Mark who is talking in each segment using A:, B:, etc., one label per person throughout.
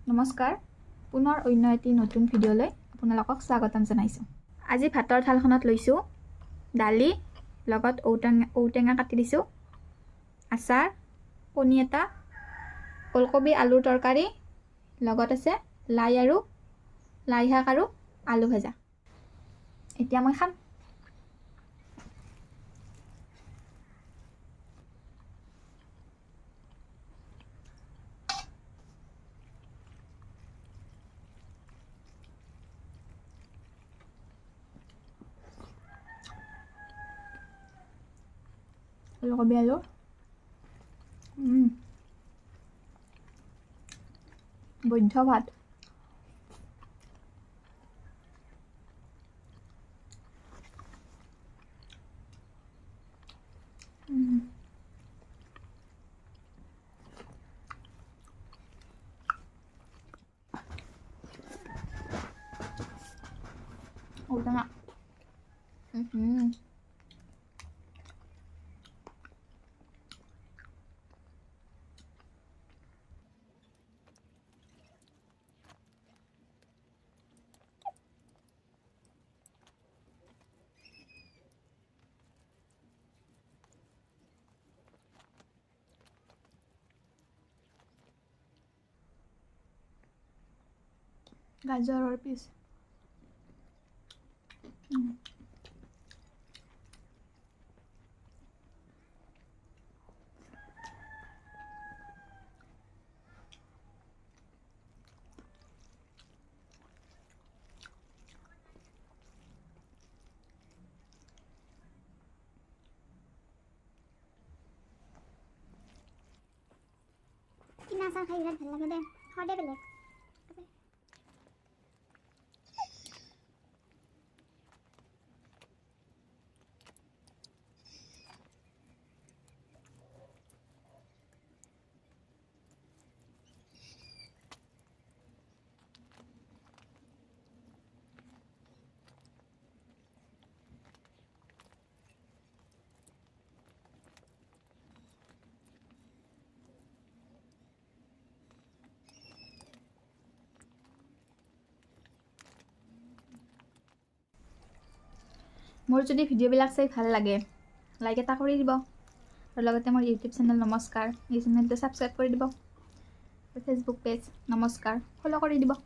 A: নমস্কাৰ পুনৰ অন্য এটি নতুন ভিডিঅ'লৈ আপোনালোকক স্বাগতম জনাইছোঁ। আজি ভাতৰ থালখনত লৈছোঁ দালি লগত ঔটেঙা কাটি দিছোঁ, আচাৰ, কণী এটা, ওলকবি আলুৰ তৰকাৰী, লগত আছে লাই শাক আৰু আলু ভাজা। এতিয়া মই খাম। ওলকবি আলু বৈধ ভাত। ঔটেঙা গাজৰৰ পিচ
B: কিনা আচাৰ খাই বিৰাট ভাল লাগে দে, সোৱাদে বেলেগ।
A: মোৰ যদি ভিডিঅ'বিলাক চাই ভাল লাগে লাইক এটা কৰি দিব আৰু লগতে মোৰ ইউটিউব চেনেল নমস্কাৰ এই চেনেলটো ছাবস্ক্ৰাইব কৰি দিব আৰু ফেচবুক পেজ নমস্কাৰ ফ'ল' কৰি দিব।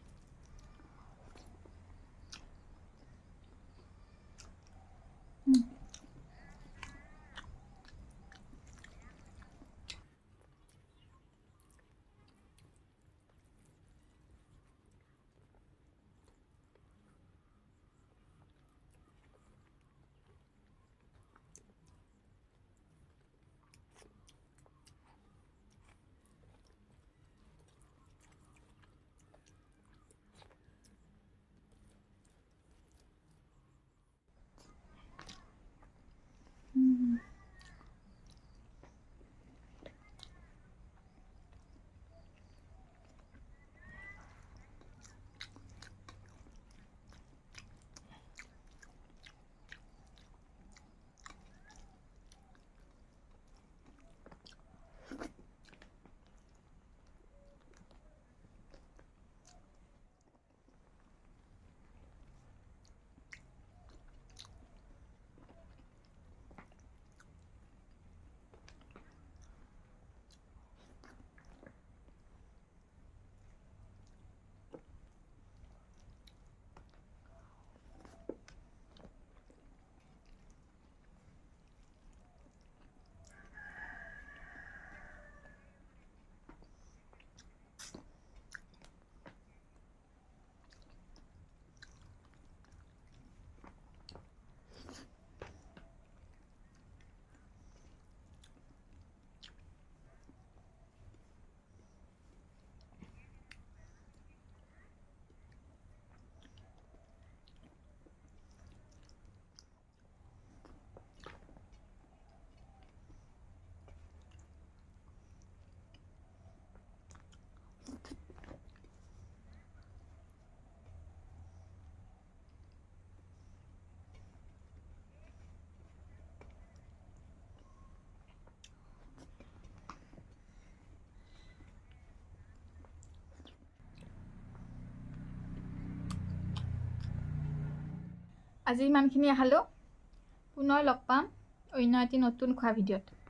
A: আজি ইমানখিনি আহালোঁ পুনৰ লগ পাম অন্য এটি নতুন খোৱা ভিডিঅ'ত